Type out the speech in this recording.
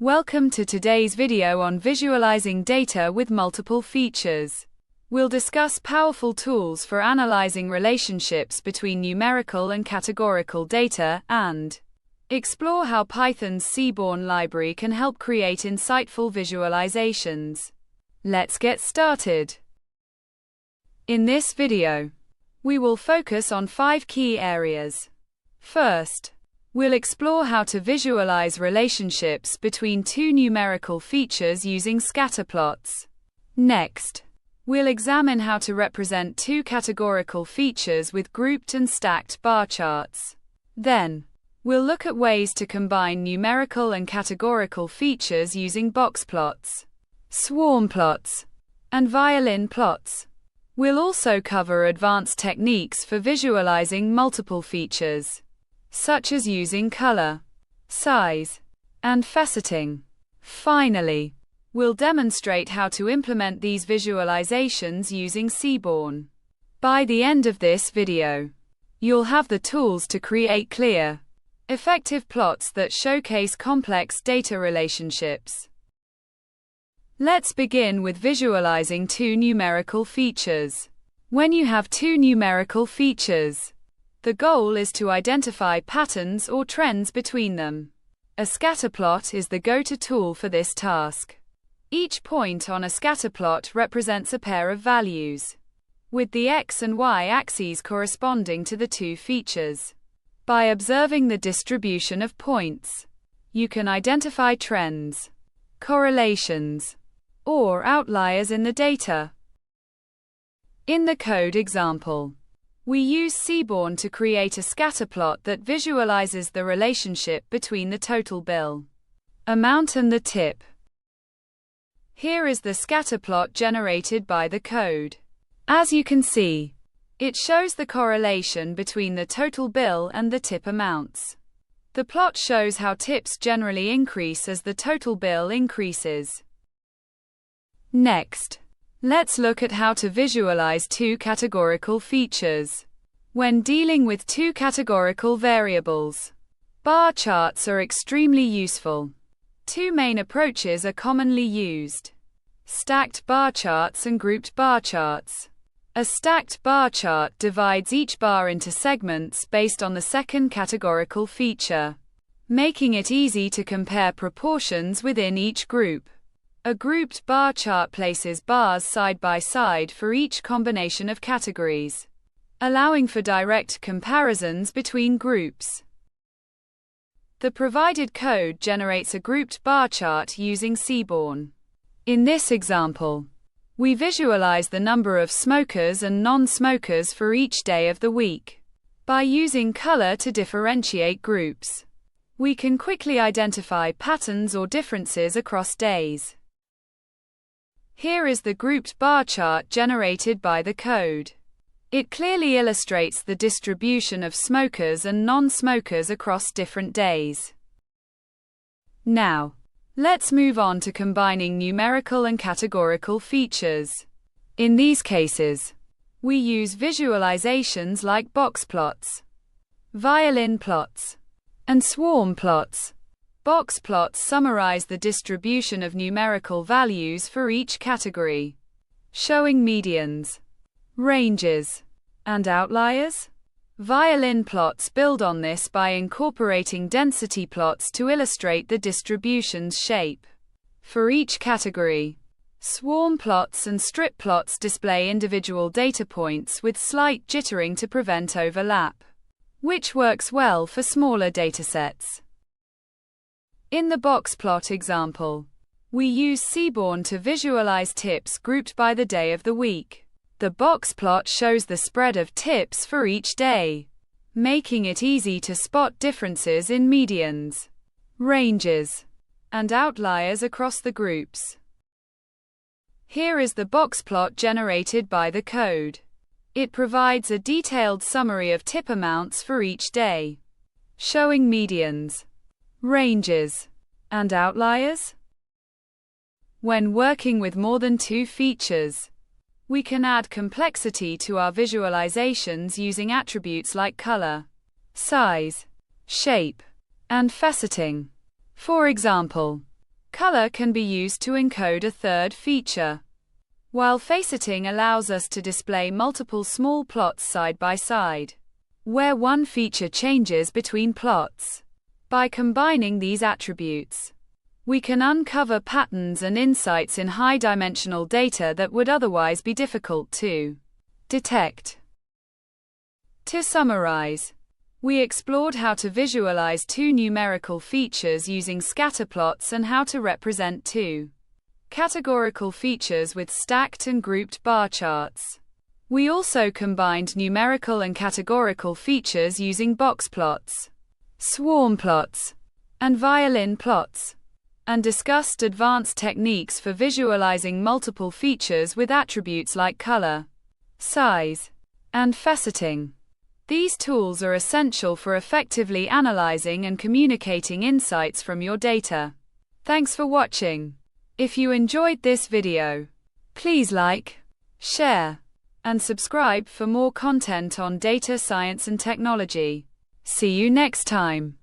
Welcome to today's video on visualizing data with multiple features. We'll discuss powerful tools for analyzing relationships between numerical and categorical data and explore how Python's Seaborn library can help create insightful visualizations. Let's get started. In this video, we will focus on 5 key areas. First, we'll explore how to visualize relationships between two numerical features using scatter plots. Next, we'll examine how to represent two categorical features with grouped and stacked bar charts. Then, we'll look at ways to combine numerical and categorical features using box plots, swarm plots, and violin plots. We'll also cover advanced techniques for visualizing multiple features, such as using color, size, and faceting. Finally, we'll demonstrate how to implement these visualizations using Seaborn. By the end of this video, you'll have the tools to create clear, effective plots that showcase complex data relationships. Let's begin with visualizing two numerical features. When you have two numerical features, the goal is to identify patterns or trends between them. A scatterplot is the go-to tool for this task. Each point on a scatterplot represents a pair of values, with the x and y axes corresponding to the two features. By observing the distribution of points, you can identify trends, correlations, or outliers in the data. In the code example, we use Seaborn to create a scatterplot that visualizes the relationship between the total bill amount and the tip. Here is the scatterplot generated by the code. As you can see, it shows the correlation between the total bill and the tip amounts. The plot shows how tips generally increase as the total bill increases. Next, let's look at how to visualize two categorical features. When dealing with two categorical variables, bar charts are extremely useful. Two main approaches are commonly used: stacked bar charts and grouped bar charts. A stacked bar chart divides each bar into segments based on the second categorical feature, making it easy to compare proportions within each group. A grouped bar chart places bars side by side for each combination of categories, allowing for direct comparisons between groups. The provided code generates a grouped bar chart using Seaborn. In this example, we visualize the number of smokers and non-smokers for each day of the week. By using color to differentiate groups, we can quickly identify patterns or differences across days. Here is the grouped bar chart generated by the code. It clearly illustrates the distribution of smokers and non-smokers across different days. Now, let's move on to combining numerical and categorical features. In these cases, we use visualizations like box plots, violin plots, and swarm plots. Box plots summarize the distribution of numerical values for each category, showing medians, ranges, and outliers. Violin plots build on this by incorporating density plots to illustrate the distribution's shape for each category. Swarm plots and strip plots display individual data points with slight jittering to prevent overlap, which works well for smaller datasets. In the box plot example, we use Seaborn to visualize tips grouped by the day of the week. The box plot shows the spread of tips for each day, making it easy to spot differences in medians, ranges, and outliers across the groups. Here is the box plot generated by the code. It provides a detailed summary of tip amounts for each day, showing medians, ranges, and outliers. When working with more than two features, we can add complexity to our visualizations using attributes like color, size, shape, and faceting. For example, Color can be used to encode a third feature, while faceting allows us to display multiple small plots side by side, where one feature changes between plots. By combining these attributes, we can uncover patterns and insights in high-dimensional data that would otherwise be difficult to detect. To summarize, we explored how to visualize two numerical features using scatter plots and how to represent two categorical features with stacked and grouped bar charts. We also combined numerical and categorical features using box plots, swarm plots, and violin plots, and discussed advanced techniques for visualizing multiple features with attributes like color, size, and faceting. These tools are essential for effectively analyzing and communicating insights from your data. Thanks for watching. If you enjoyed this video, please like, share, and subscribe for more content on data science and technology. See you next time.